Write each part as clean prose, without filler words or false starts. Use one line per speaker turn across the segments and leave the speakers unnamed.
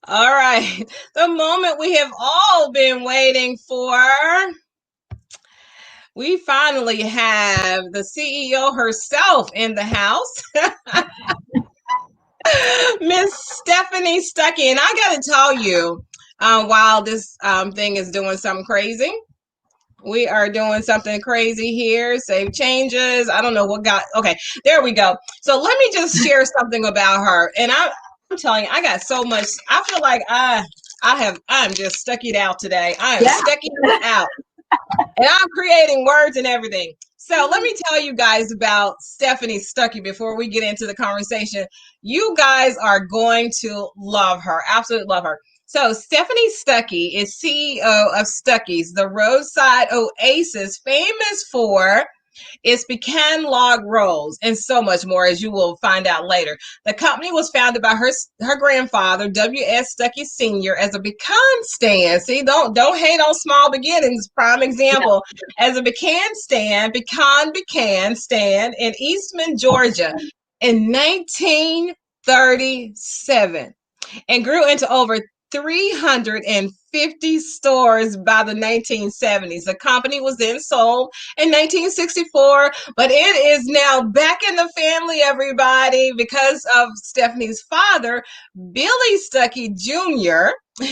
All right. The moment we have all been waiting for. We finally have the CEO herself in the house, Miss Stephanie Stuckey. And I got to tell you, while this thing is doing something crazy, we are doing something crazy here. Save changes. I don't know what got. Okay, there we go. So let me just share something about her. And I'm telling you, I got so much. I feel like I'm just stuckied out today. I am stuckied out. And I'm creating words and everything. So let me tell you guys about Stephanie Stuckey before we get into the conversation. You guys are going to love her, absolutely love her. So Stephanie Stuckey is CEO of Stuckeys, the roadside oasis famous for its pecan log rolls and so much more, as you will find out later. The company was founded by her grandfather, W.S. Stuckey Sr., as a pecan stand. See, don't hate on small beginnings. Prime example, as a pecan stand in Eastman, Georgia in 1937 and grew into over 350 stores by the 1970s. The company was then sold in 1964, but it is now back in the family, everybody, because of Stephanie's father, Billy Stuckey Jr.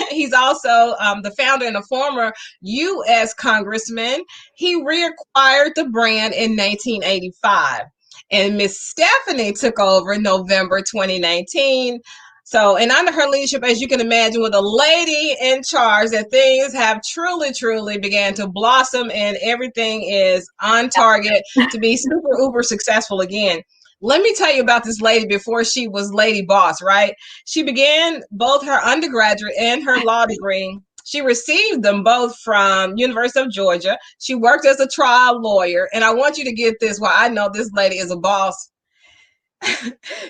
He's also the founder and a former U.S. congressman. He reacquired the brand in 1985. And Miss Stephanie took over in November 2019. So, and under her leadership, as you can imagine, with a lady in charge, that things have truly began to blossom and everything is on target to be super uber successful again. Let me tell you about this lady before she was Lady Boss, right? She began both her undergraduate and her law degree. She received them both from University of Georgia. She worked as a trial lawyer. And I want you to get this, why I know this lady is a boss.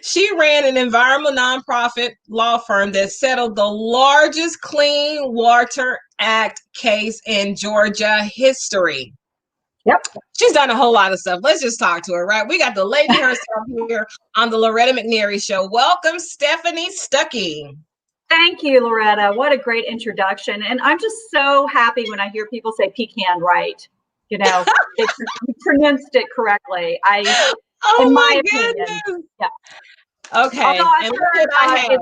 She ran an environmental nonprofit law firm that settled the largest Clean Water Act case in Georgia history.
Yep.
She's done a whole lot of stuff. Let's just talk to her, right? We got the lady herself here on the Loretta McNary Show. Welcome, Stephanie Stuckey.
Thank you, Loretta. What a great introduction. And I'm just so happy when I hear people say pecan right. You know, you pronounced it correctly.
Oh,
in
my
opinion.
Yeah. Okay.
Although I've heard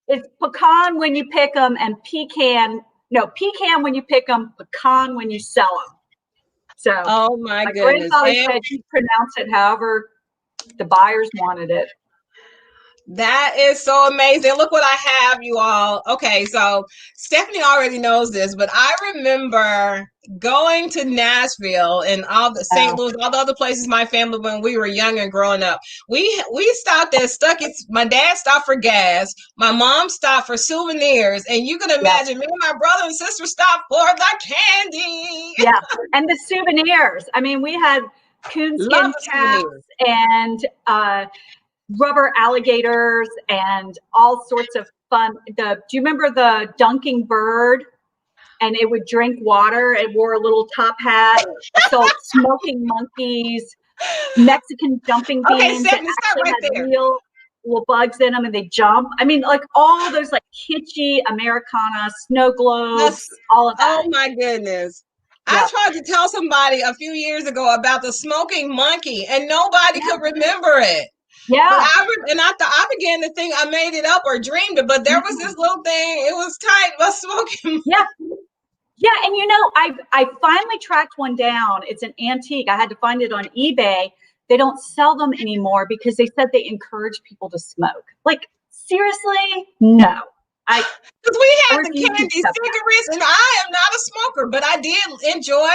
it's pecan when you pick them and pecan when you pick them, pecan when you sell them. So,
oh my goodness.
Grandfather said you pronounce it however the buyers wanted it.
That is so amazing. Look what I have, you all. Okay, so Stephanie already knows this, but I remember going to Nashville and all the St. Louis, all the other places my family when we were young and growing up. We stopped at Stuckeys. My dad stopped for gas. My mom stopped for souvenirs. And you can imagine me and my brother and sister stopped for the candy.
Yeah, and the souvenirs. I mean, we had coonskin caps and rubber alligators and all sorts of fun. Do you remember the dunking bird? And it would drink water. It wore a little top hat. So smoking monkeys, Mexican jumping beans that actually had real little bugs in them, and they jump. I mean, like all those like kitschy Americana snow globes, all of that.
Oh my goodness. I tried to tell somebody a few years ago about the smoking monkey, and nobody could remember it.
Yeah.
But I began to think I made it up or dreamed it, but there was this little thing. It was tight, but smoking.
Yeah. Yeah. And you know, I finally tracked one down. It's an antique. I had to find it on eBay. They don't sell them anymore because they said they encourage people to smoke. Like, seriously? No.
Because we had the candy cigarettes, and I am not a smoker, but I did enjoy,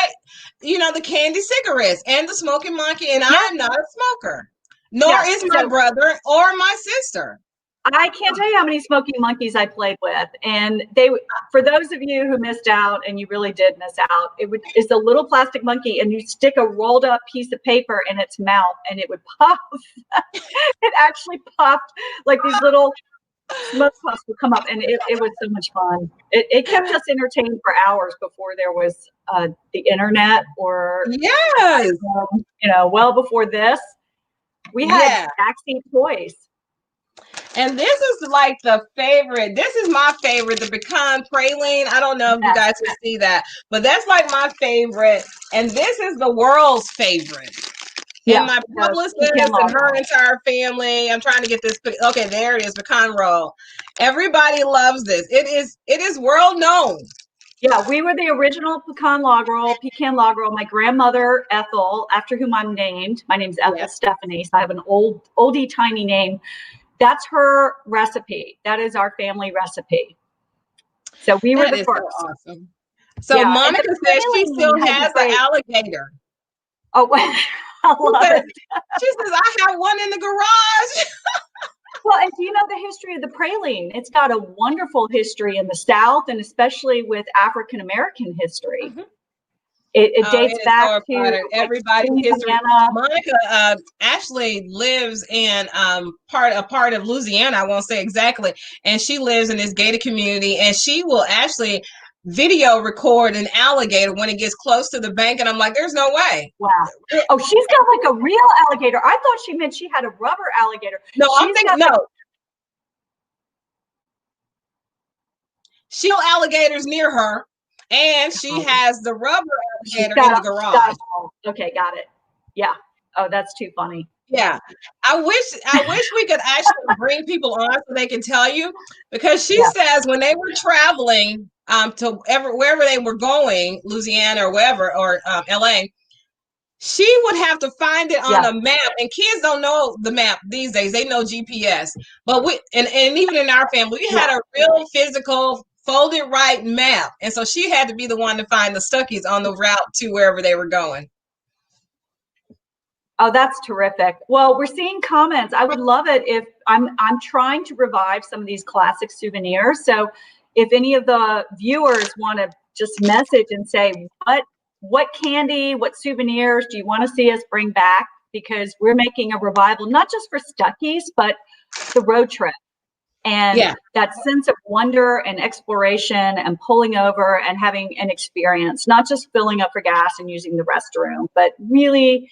the candy cigarettes and the smoking monkey, and I am not a smoker. Nor is my brother or my sister.
I can't tell you how many smoking monkeys I played with. And for those of you who missed out, and you really did miss out, it's a little plastic monkey, and you stick a rolled up piece of paper in its mouth, and it would puff. It actually puffed, like these little smoke puffs would come up, and it was so much fun. It kept us entertained for hours before there was the internet or well before this. We had backseat toys.
And this is like the favorite. This is my favorite, the pecan praline. I don't know if you guys can see that, but that's like my favorite. And this is the world's favorite.
Yeah,
and my publicist and her entire family. I'm trying to get this. Okay, there it is, pecan roll. Everybody loves this. It is world known.
Yeah, we were the original pecan log roll. My grandmother, Ethel, after whom I'm named. My name's Ethel Stephanie, so I have an oldie tiny name. That's her recipe. That is our family recipe. So we were the first.
So awesome. So Monica says she still has the alligator.
Oh, I love it.
She says, I have one in the garage.
Well, and do you know the history of the praline? It's got a wonderful history in the South, and especially with African American history. Mm-hmm. It dates back to
everybody's history. Monica actually lives in a part of Louisiana. I won't say exactly, and she lives in this gated community, and she will actually video record an alligator when it gets close to the bank, and I'm like, there's no way.
Wow. Oh, she's got like a real alligator. I thought she meant she had a rubber alligator.
No, I'm thinking no. She has alligators near her, and she has the rubber alligator in the garage.
Okay, got it. Yeah. Oh, that's too funny.
Yeah, I wish we could actually bring people on so they can tell you, because she says when they were traveling to wherever they were going, Louisiana or wherever, or LA, she would have to find it on a map, and kids don't know the map these days. They know GPS, but and even in our family, we had a real physical folded right map, and so she had to be the one to find the Stuckeys on the route to wherever they were going.
Oh, that's terrific. Well, we're seeing comments. I would love it if I'm trying to revive some of these classic souvenirs. So if any of the viewers want to just message and say, what candy, what souvenirs do you want to see us bring back? Because we're making a revival, not just for Stuckeys, but the road trip. And that sense of wonder and exploration and pulling over and having an experience, not just filling up for gas and using the restroom, but really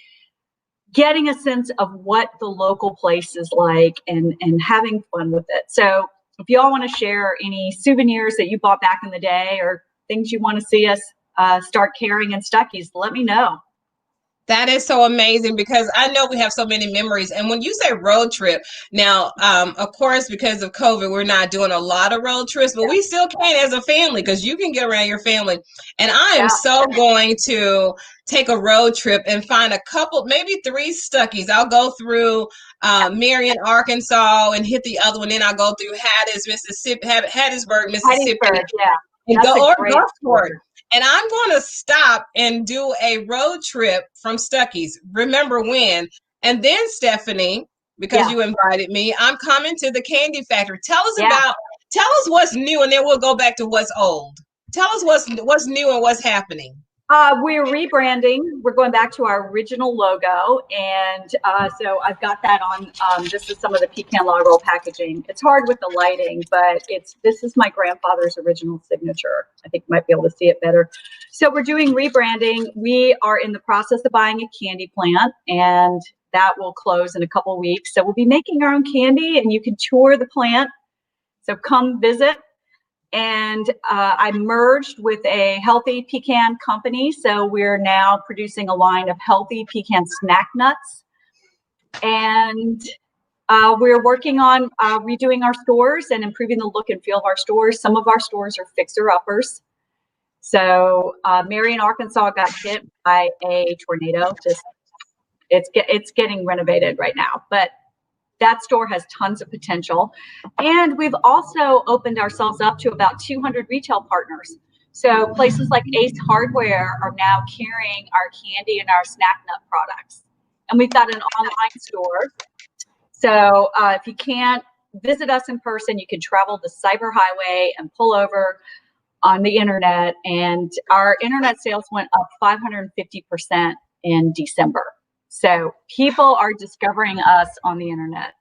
getting a sense of what the local place is like and having fun with it. So if you all want to share any souvenirs that you bought back in the day or things you want to see us start carrying in Stuckeys, let me know.
That is so amazing, because I know we have so many memories. And when you say road trip, now, of course, because of COVID, we're not doing a lot of road trips, but we still can as a family, because you can get around your family. And I am so going to take a road trip and find a couple, maybe 3 Stuckeys. I'll go through Marion, Arkansas, and hit the other one. Then I'll go through Hattiesburg, Mississippi. And go or Gulfport. And I'm going to stop and do a road trip from Stuckeys. Remember when? And then, Stephanie, because you invited me, I'm coming to the candy factory. Tell us what's new, and then we'll go back to what's old. Tell us what's new and what's happening.
We're rebranding. We're going back to our original logo. And so I've got that on. This is some of the pecan log roll packaging. It's hard with the lighting, but this is my grandfather's original signature. I think you might be able to see it better. So we're doing rebranding. We are in the process of buying a candy plant, and that will close in a couple of weeks. So we'll be making our own candy, and you can tour the plant. So come visit. And I merged with a healthy pecan company. So we're now producing a line of healthy pecan snack nuts. And we're working on redoing our stores and improving the look and feel of our stores. Some of our stores are fixer-uppers. So Marion, Arkansas got hit by a tornado. It's getting renovated right now. But that store has tons of potential. And we've also opened ourselves up to about 200 retail partners. So places like Ace Hardware are now carrying our candy and our snack nut products. And we've got an online store. So if you can't visit us in person, you can travel the cyber highway and pull over on the internet. And our internet sales went up 550% in December. So people are discovering us on the internet.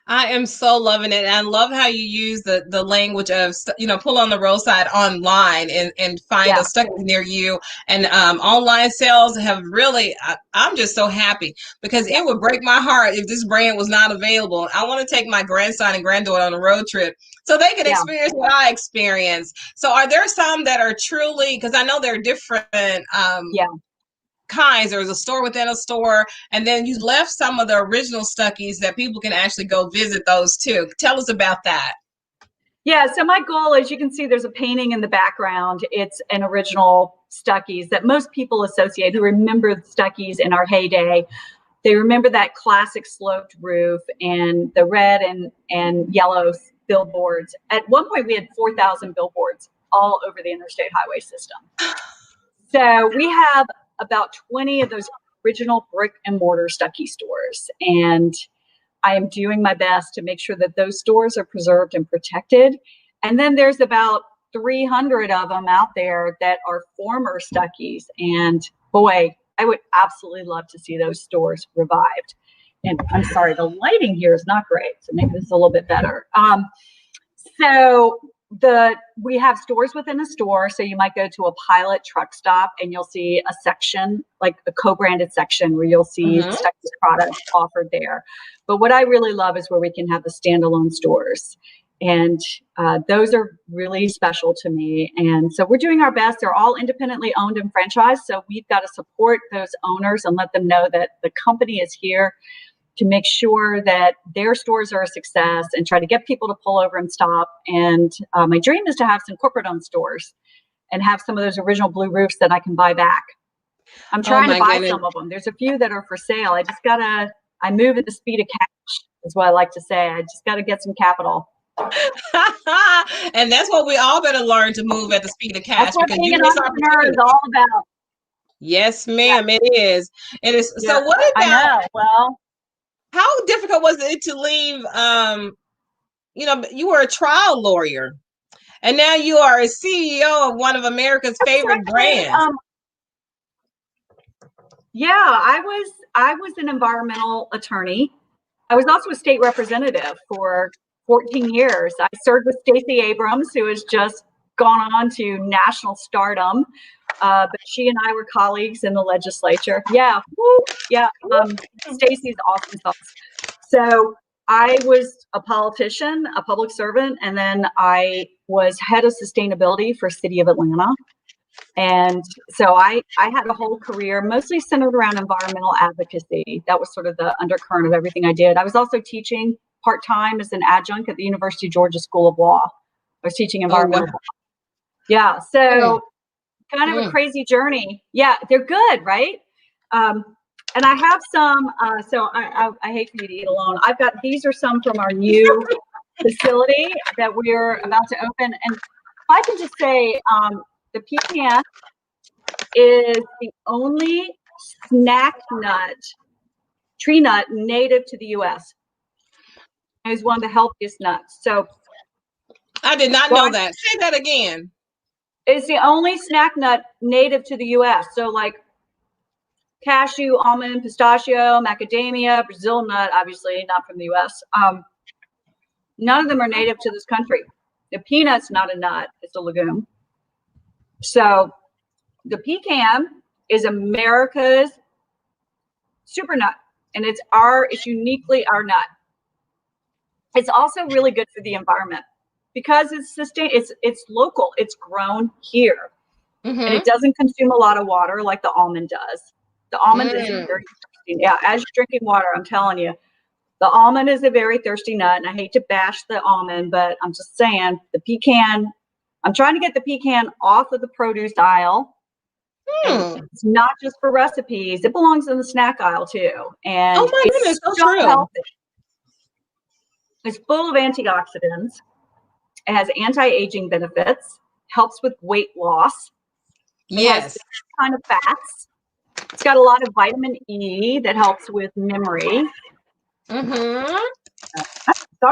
I am so loving it. And I love how you use the language of, pull on the roadside online and find a Stuckey near you. And online sales have really, I'm just so happy because it would break my heart if this brand was not available. I want to take my grandson and granddaughter on a road trip so they can experience what I experienced. So are there some that are truly, because I know there are different kinds. There's a store within a store, and then you left some of the original Stuckeys that people can actually go visit those too. Tell us about that.
Yeah, so my goal, as you can see, there's a painting in the background. It's an original Stuckeys that most people associate, who remember Stuckeys in our heyday. They remember that classic sloped roof and the red and yellow billboards. At one point, we had 4,000 billboards all over the interstate highway system. So we have about 20 of those original brick and mortar Stuckey stores. And I am doing my best to make sure that those stores are preserved and protected. And then there's about 300 of them out there that are former Stuckeys. And boy, I would absolutely love to see those stores revived. And I'm sorry, the lighting here is not great. So maybe this is a little bit better. We have stores within a store. So you might go to a pilot truck stop and you'll see a section, like a co-branded section where you'll see Stuckey's products offered there. But what I really love is where we can have the standalone stores. And those are really special to me. And so we're doing our best. They're all independently owned and franchised. So we've got to support those owners and let them know that the company is here to make sure that their stores are a success and try to get people to pull over and stop. And my dream is to have some corporate-owned stores and have some of those original blue roofs that I can buy back. I'm trying to buy some of them. There's a few that are for sale. I move at the speed of cash, is what I like to say. I just got to get some capital.
And that's what we all better learn, to move at the speed of cash.
That's what being an entrepreneur is all about.
Yes, ma'am, it is. It is. Yeah. So what about,
I know. Well,
how difficult was it to leave? You were a trial lawyer, and now you are a CEO of one of America's favorite brands.
I was an environmental attorney. I was also a state representative for 14 years. I served with Stacey Abrams, who has just gone on to national stardom. But she and I were colleagues in the legislature. Stacey's awesome sauce. So I was a politician, a public servant, and then I was head of sustainability for City of Atlanta. And so I had a whole career mostly centered around environmental advocacy. That was sort of the undercurrent of everything I did. I was also teaching part-time as an adjunct at the University of Georgia School of Law. I was teaching environmental law. Yeah, so kind of a crazy journey. Yeah, they're good, right? And I have some, so I hate for you to eat alone. These are some from our new facility that we're about to open. And if I can just say, the pecan is the only snack nut, tree nut native to the U.S. It's one of the healthiest nuts. So
I did not know that. Say that again.
It's the only snack nut native to the U.S. So like cashew, almond, pistachio, macadamia, Brazil nut, obviously not from the U.S. None of them are native to this country. The peanut's not a nut, it's a legume. So the pecan is America's super nut, and it's uniquely our nut. It's also really good for the environment because it's local, it's grown here. And it doesn't consume a lot of water like the almond does. The almond is very thirsty. Yeah, as you're drinking water, I'm telling you, the almond is a very thirsty nut. And I hate to bash the almond, but I'm just saying the pecan, I'm trying to get the pecan off of the produce aisle. It's not just for recipes. It belongs in the snack aisle too. And
oh my goodness, so true.
Healthy. It's full of antioxidants. It has anti-aging benefits, helps with weight loss.
Yes.
It has kind of fats. It's got a lot of vitamin E that helps with memory. Sorry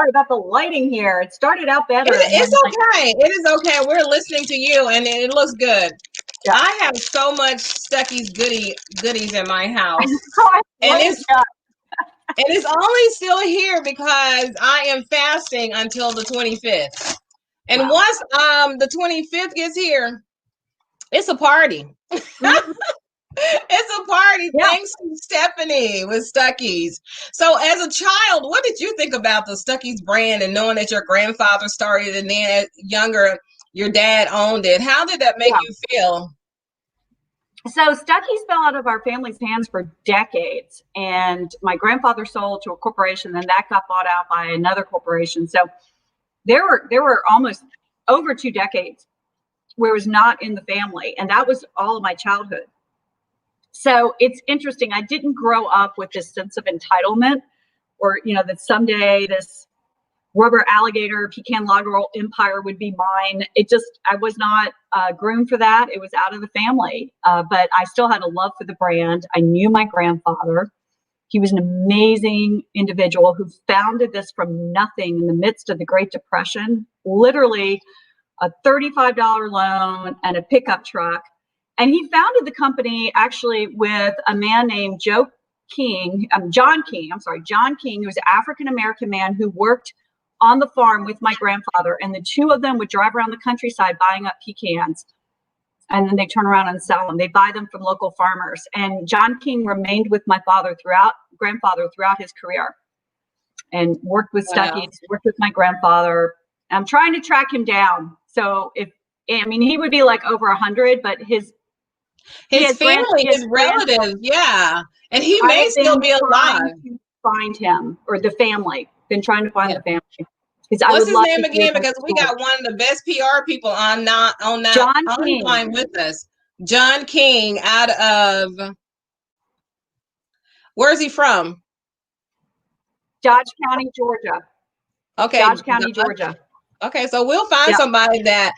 about the lighting here. It started out better.
It's okay. It is okay. We're listening to you, and it looks good. Yeah. I have so much Stuckey's goodies in my house, and And it's only still here because I am fasting until the 25th. And
Wow.
once the 25th gets here, it's a party.
Mm-hmm.
It's a party.
Yeah.
Thanks to Stephanie with Stuckeys. So as a child, what did you think about the Stuckeys brand and knowing that your grandfather started and then as younger, your dad owned it? How did that make you feel?
So Stuckeys fell out of our family's hands for decades. And my grandfather sold to a corporation, then that got bought out by another corporation. So there were almost over 2 decades where it was not in the family. And that was all of my childhood. So it's interesting. I didn't grow up with this sense of entitlement or, that someday this rubber alligator pecan log roll empire would be mine. I was not groomed for that. It was out of the family. But I still had a love for the brand. I knew my grandfather. He was an amazing individual who founded this from nothing in the midst of the Great Depression, literally a $35 loan and a pickup truck. And he founded the company actually with a man named John King, who was an African-American man who worked on the farm with my grandfather. And the two of them would drive around the countryside buying up pecans. And then they turn around and sell them. They buy them from local farmers. And John King remained with my grandfather throughout his career and worked with Stuckeys, worked with my grandfather. I'm trying to track him down. So he would be like over 100, but his
family, his relatives, and he may still be alive.
To find him or the family. Been trying to find the family.
What's his name again? Because we got one of the best PR people online with us. John King out of, where's he from?
Dodge County, Georgia.
Okay.
Dodge County, Georgia.
Okay, so we'll find somebody that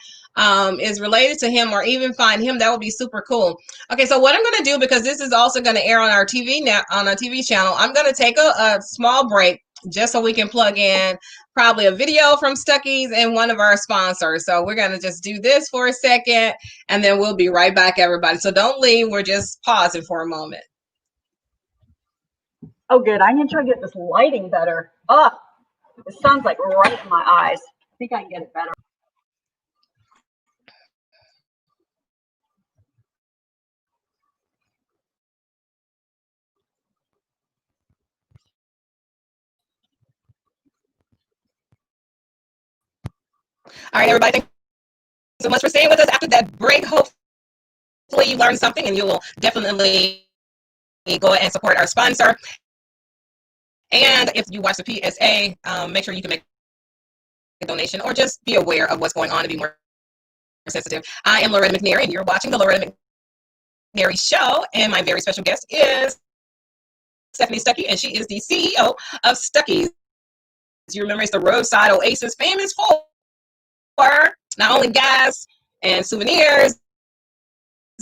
is related to him or even find him. That would be super cool. Okay, so what I'm going to do, because this is also going to air on our TV now, on our TV channel, I'm going to take a small break just so we can plug in probably a video from Stuckeys and one of our sponsors. So we're going to just do this for a second and then we'll be right back, everybody. So don't leave. We're just pausing for a moment.
Oh, good. I'm going to try to get this lighting better. Oh, the sun's like right in my eyes. I think I can get it better.
All right, everybody. Thank you so much for staying with us after that break. Hopefully you learned something and you will definitely go and support our sponsor. And if you watch the PSA, make sure you can make a donation or just be aware of what's going on and be more sensitive. I am Loretta McNary and you're watching the Loretta McNary Show, and my very special guest is Stephanie Stuckey, and she is the CEO of Stuckeys. You remember it's the roadside oasis, famous for not only gas and souvenirs,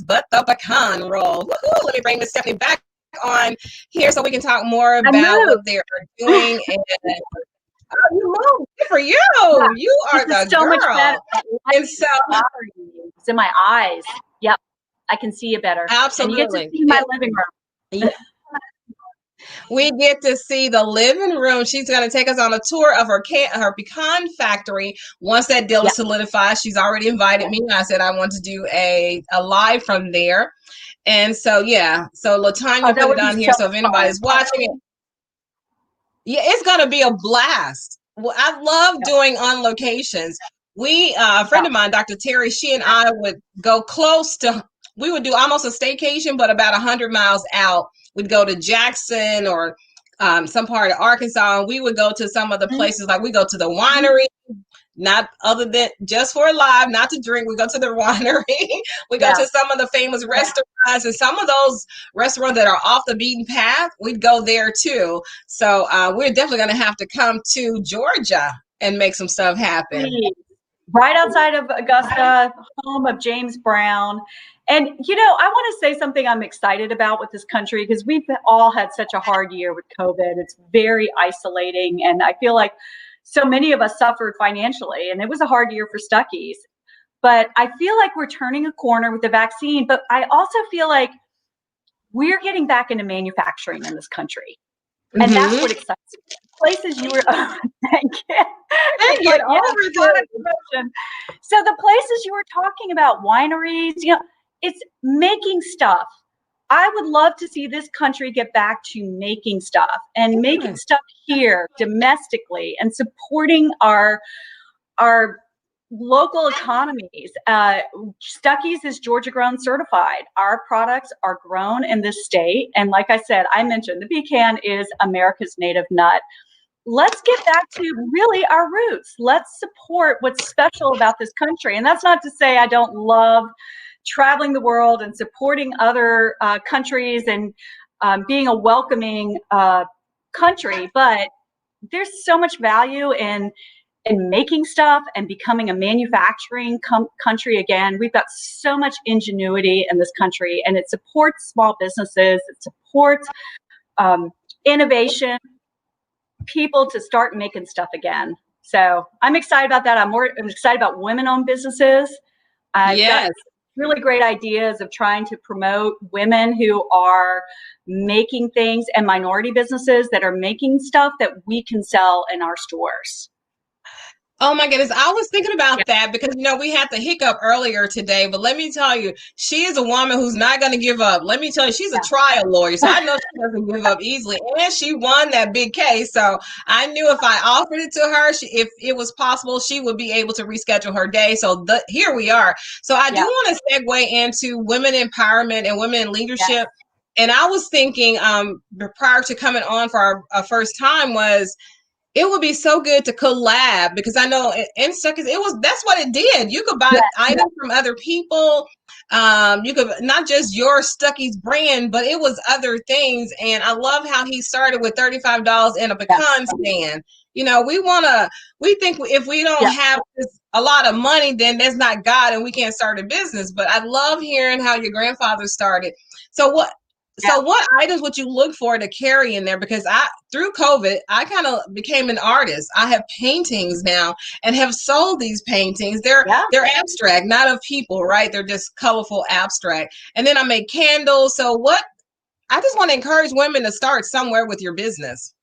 but the pecan roll. Woohoo! Let me bring Miss Stephanie back on here so we can talk more about what they are doing. And you moved. Good for you. Yeah, you are the
so
girl.
Much better.
And so
it's in my eyes. Yep, I can see you better.
Absolutely.
And you get to see my living room.
Yeah. We get to see the living room. She's going to take us on a tour of her pecan factory. Once that deal is solidified, she's already invited me. I said I want to do a live from there. And so, so LaTanya put it on here. So if anybody's watching it, it's going to be a blast. Well, I love doing on locations. A friend of mine, Dr. Terry, she and I would go we would do almost a staycation, but about 100 miles out. We'd go to Jackson or some part of Arkansas, and we would go to some of the places, like we go to the winery, not other than just for live, not to drink. We go to the winery. We go to some of the famous restaurants, and some of those restaurants that are off the beaten path, we'd go there too. So we're definitely going to have to come to Georgia and make some stuff happen.
Right outside of Augusta, home of James Brown. And, I want to say something I'm excited about with this country, because we've all had such a hard year with COVID. It's very isolating. And I feel like so many of us suffered financially, and it was a hard year for Stuckeys. But I feel like we're turning a corner with the vaccine. But I also feel like we're getting back into manufacturing in this country. And that's what excites me. Places you were, thank you.
Get over this.
So the places you were talking about, wineries, it's making stuff. I would love to see this country get back to making stuff and making stuff here domestically and supporting our local economies. Stuckeys is Georgia grown certified. Our products are grown in this state. And like I said, I mentioned the pecan is America's native nut. Let's get back to really our roots. Let's support what's special about this country. And that's not to say I don't love traveling the world and supporting other countries and being a welcoming country, but there's so much value in making stuff and becoming a manufacturing country again. We've got so much ingenuity in this country, and it supports small businesses. It supports innovation, people to start making stuff again. So I'm excited about that. I'm excited about women-owned businesses. I've got really great ideas of trying to promote women who are making things and minority businesses that are making stuff that we can sell in our stores.
Oh my goodness. I was thinking about that because, we had the hiccup earlier today, but let me tell you, she is a woman who's not going to give up. Let me tell you, she's a trial lawyer. So I know she doesn't give up easily. And she won that big case. So I knew if I offered it to her, if it was possible, she would be able to reschedule her day. So here we are. So I do want to segue into women empowerment and women in leadership. Yes. And I was thinking prior to coming on for our first time was, it would be so good to collab because I know in Stuckeys, that's what it did. You could buy items from other people. You could not just your Stuckeys brand, but it was other things. And I love how he started with $35 and a pecan stand. We think if we don't have a lot of money, then that's not God and we can't start a business. But I love hearing how your grandfather started. So what items would you look for to carry in there? Because through COVID, I kind of became an artist. I have paintings now and have sold these paintings. They're abstract, not of people, right? They're just colorful abstract. And then I make candles. So I just want to encourage women to start somewhere with your business.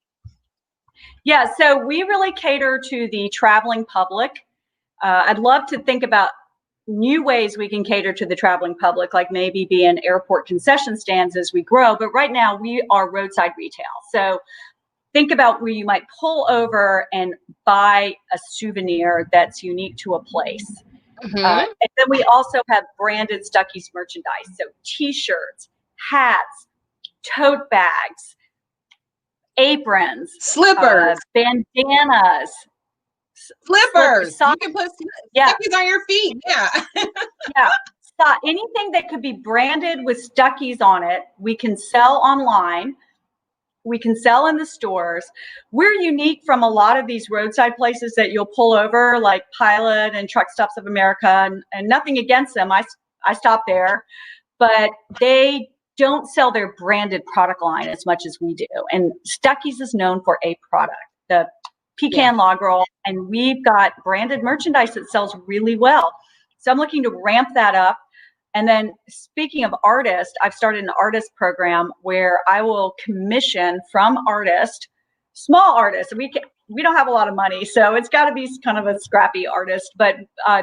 Yeah, so we really cater to the traveling public. I'd love to think about new ways we can cater to the traveling public, like maybe be in airport concession stands as we grow. But right now we are roadside retail. So think about where you might pull over and buy a souvenir that's unique to a place. And then we also have branded Stuckeys merchandise. So t-shirts, hats, tote bags, aprons,
slippers,
bandanas,
slippers. You can put Stuckeys on your feet.
Anything that could be branded with Stuckeys on it, we can sell online. We can sell in the stores. We're unique from a lot of these roadside places that you'll pull over, like Pilot and Truck Stops of America, and nothing against them. I stop there, but they don't sell their branded product line as much as we do. And Stuckeys is known for a product, the pecan log roll, and we've got branded merchandise that sells really well. So I'm looking to ramp that up. And then speaking of artists, I've started an artist program where I will commission from artists, small artists. We don't have a lot of money, so it's got to be kind of a scrappy artist, but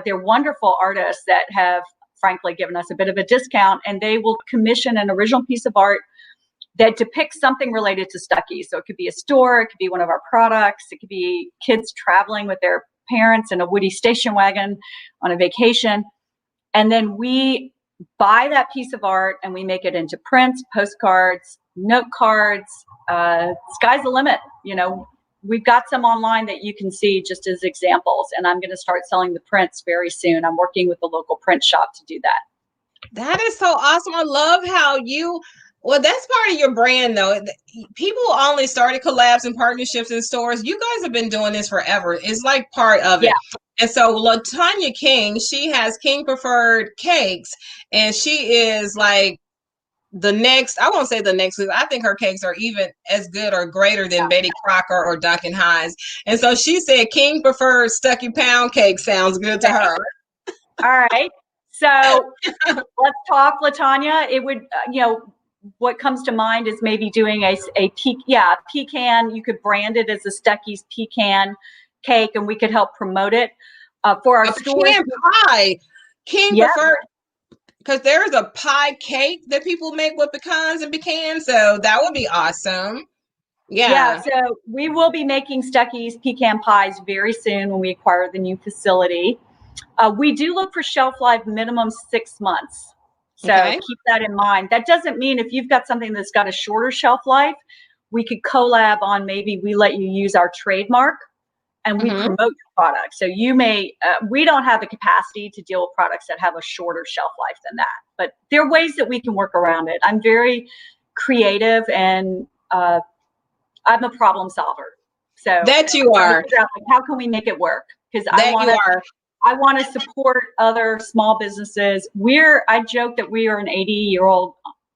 they're wonderful artists that have frankly given us a bit of a discount, and they will commission an original piece of art that depicts something related to Stuckey. So it could be a store, it could be one of our products, it could be kids traveling with their parents in a Woody station wagon on a vacation. And then we buy that piece of art and we make it into prints, postcards, note cards. Sky's the limit. We've got some online that you can see just as examples, and I'm going to start selling the prints very soon. I'm working with the local print shop to do that.
That is so awesome. I love how that's part of your brand, though. People only started collabs and partnerships in stores. You guys have been doing this forever. It's like part of it. And so LaTanya King, she has King Preferred Cakes, and she is like the next, I won't say the next, because I think her cakes are even as good or greater than Betty Crocker or Duncan Hines. And so she said King Preferred Stuckey Pound Cake sounds good to her.
All right. So let's talk, LaTanya. It would, what comes to mind is maybe doing a pecan. You could brand it as a Stuckeys pecan cake, and we could help promote it for our stores.
Pecan pie. King preferred, because there's a pie cake that people make with pecans and pecans, so that would be awesome. Yeah.
So we will be making Stuckeys pecan pies very soon when we acquire the new facility. We do look for shelf life minimum 6 months. So keep that in mind. That doesn't mean if you've got something that's got a shorter shelf life, we could collab on, maybe we let you use our trademark and we promote your product. So you may, we don't have the capacity to deal with products that have a shorter shelf life than that, but there are ways that we can work around it. I'm very creative, and I'm a problem solver. So
that you are.
How can we make it work? Because I want to support other small businesses. I joke that we are an 80-year-old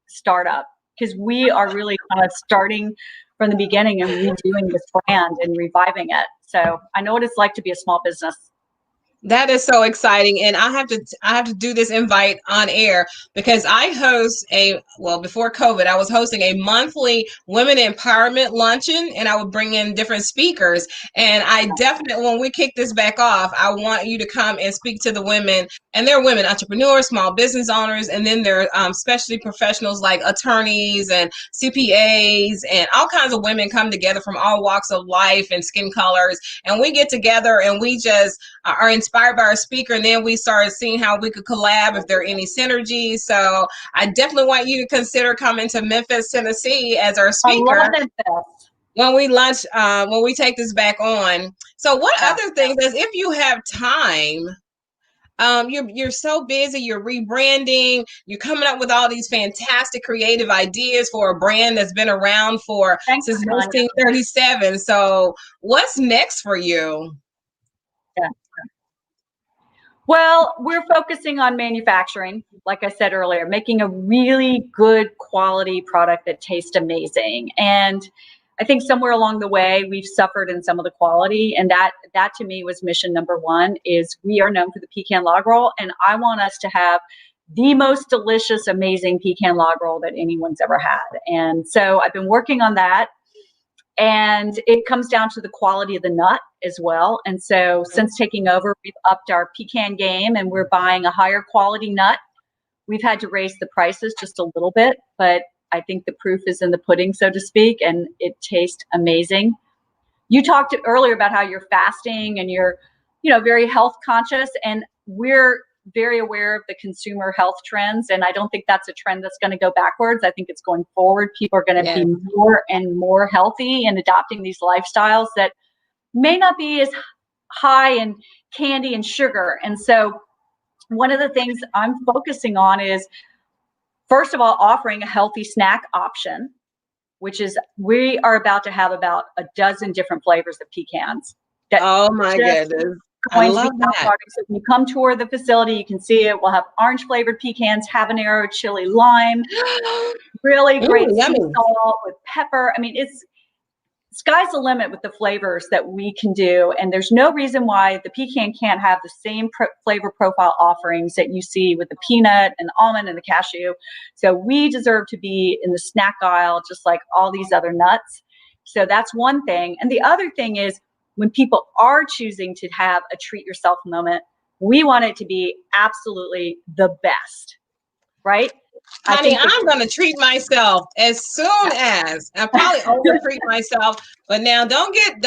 startup, because we are really kind of starting from the beginning and redoing this brand and reviving it. So I know what it's like to be a small business.
That is so exciting. And I have to do this invite on air, because I host before COVID, I was hosting a monthly women empowerment luncheon, and I would bring in different speakers. And I definitely, when we kick this back off, I want you to come and speak to the women. And they're women entrepreneurs, small business owners, and then they're specialty professionals like attorneys and CPAs, and all kinds of women come together from all walks of life and skin colors. And we get together and we just are inspired by our speaker, and then we started seeing how we could collab if there are any synergies. So I definitely want you to consider coming to Memphis, Tennessee as our speaker.
I love Memphis.
When we launch, when we take this back on. So what other things, is if you have time, you're so busy, you're rebranding, you're coming up with all these fantastic creative ideas for a brand that's been around since 1937. So what's next for you?
Well, we're focusing on manufacturing, like I said earlier, making a really good quality product that tastes amazing. And I think somewhere along the way, we've suffered in some of the quality. And that to me was mission number one, is we are known for the pecan log roll. And I want us to have the most delicious, amazing pecan log roll that anyone's ever had. And so I've been working on that. And it comes down to the quality of the nut as well. And so since taking over, we've upped our pecan game, and we're buying a higher quality nut. We've had to raise the prices just a little bit, but I think the proof is in the pudding, so to speak, and it tastes amazing. You talked earlier about how you're fasting and you're, very health conscious, and we're very aware of the consumer health trends. And I don't think that's a trend that's going to go backwards. I think it's going forward. People are going to be more and more healthy and adopting these lifestyles that may not be as high in candy and sugar. And so one of the things I'm focusing on is, first of all, offering a healthy snack option, which is, we are about to have about a dozen different flavors of pecans.
Oh my goodness. I love that.
So when you come tour the facility, you can see it. We'll have orange flavored pecans, habanero, chili, lime, really great sea salt with pepper. I mean, it's sky's the limit with the flavors that we can do. And there's no reason why the pecan can't have the same flavor profile offerings that you see with the peanut and almond and the cashew. So we deserve to be in the snack aisle, just like all these other nuts. So that's one thing. And the other thing is, when people are choosing to have a treat yourself moment, we want it to be absolutely the best, right?
Honey, I'm going to treat myself as soon as I probably over treat myself. But now don't think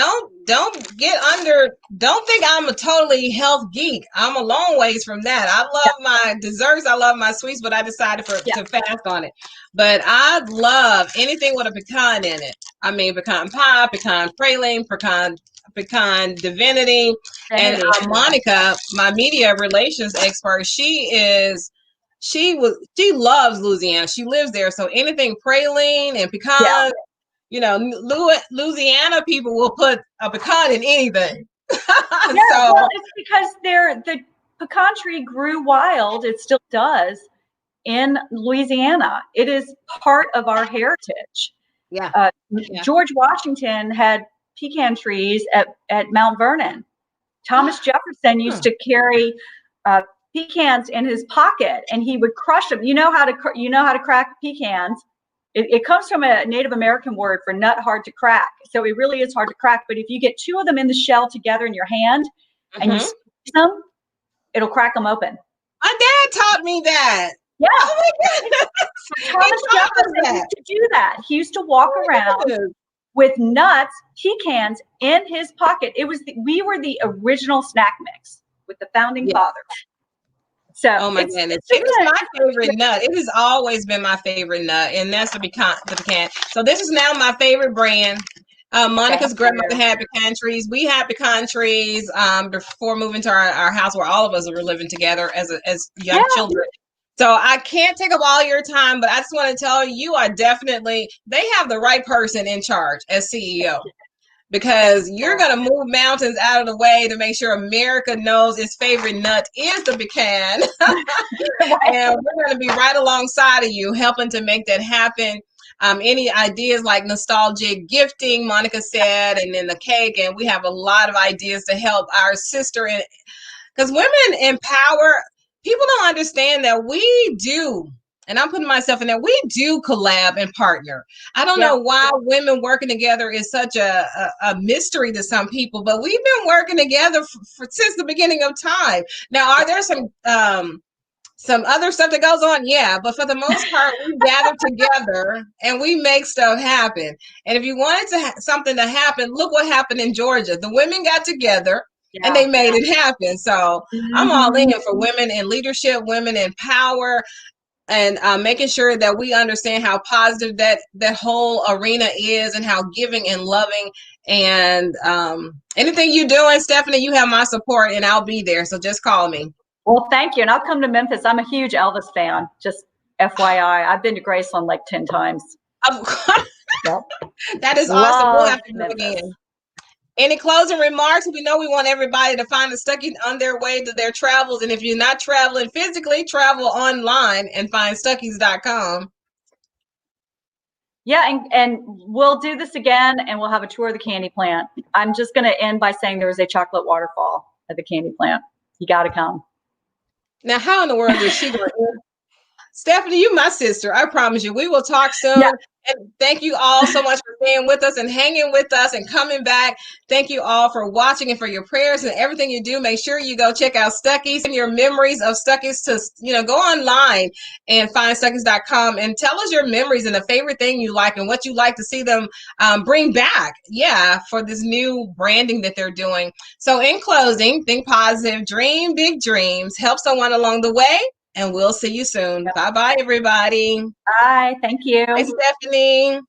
I'm a totally health geek. I'm a long ways from that. I love my desserts. I love my sweets, but I decided to fast on it. But I love anything with a pecan in it. I mean, pecan pie, pecan praline, pecan divinity. And Monica, my media relations expert, she loves Louisiana. She lives there. So anything praline and pecan, Louisiana people will put a pecan in anything.
Well, it's because the pecan tree grew wild. It still does in Louisiana. It is part of our heritage. George Washington had pecan trees at Mount Vernon. Thomas Jefferson used to carry pecans in his pocket, and he would crush them. You know how to crack pecans. It comes from a Native American word for nut hard to crack. So it really is hard to crack. But if you get two of them in the shell together in your hand and you squeeze them, it'll crack them open.
My dad taught me that.
Yeah.
Oh my goodness.
Thomas Jefferson used to do that. He used to walk around with nuts, pecans in his pocket. We were the original snack mix with the founding fathers. So,
oh my goodness, it is my favorite nut. It has always been my favorite nut, and that's the pecan. So this is now my favorite brand. Monica's grandmother had pecan trees. We had pecan trees before moving to our house where all of us were living together as young children. So I can't take up all your time, but I just want to tell you, they have the right person in charge as CEO. Because you're going to move mountains out of the way to make sure America knows its favorite nut is the pecan. And we're going to be right alongside of you, helping to make that happen. Any ideas like nostalgic gifting, Monica said, and then the cake. And we have a lot of ideas to help our sister. Because women empower, people don't understand that we do. And I'm putting myself in there. We do collab and partner. I don't know why women working together is such a mystery to some people, but we've been working together since the beginning of time. Now, are there some other stuff that goes on? Yeah, but for the most part, we gather together and we make stuff happen. And if you wanted something to happen, look what happened in Georgia. The women got together and they made it happen. So I'm all in for women in leadership, women in power, and making sure that we understand how positive that whole arena is and how giving and loving. And anything you're doing, Stephanie, you have my support and I'll be there. So just call me.
Well, thank you. And I'll come to Memphis. I'm a huge Elvis fan. Just FYI. I've been to Graceland like 10 times.
That is awesome. We'll have to go again. Any closing remarks? We know we want everybody to find the Stuckey on their way to their travels. And if you're not traveling physically, travel online and find Stuckeys.com.
Yeah, and we'll do this again, and we'll have a tour of the candy plant. I'm just going to end by saying there is a chocolate waterfall at the candy plant. You got to come.
Now, how in the world is she going to... Stephanie, you my sister. I promise you. We will talk soon. Yeah. And thank you all so much for staying with us and hanging with us and coming back. Thank you all for watching and for your prayers and everything you do. Make sure you go check out Stuckeys and your memories of Stuckeys to, go online and find Stuckeys.com and tell us your memories and the favorite thing you like and what you like to see them bring back. Yeah, for this new branding that they're doing. So in closing, think positive, dream big dreams, help someone along the way. And we'll see you soon. Bye-bye, everybody.
Bye. Thank you.
Bye, Stephanie.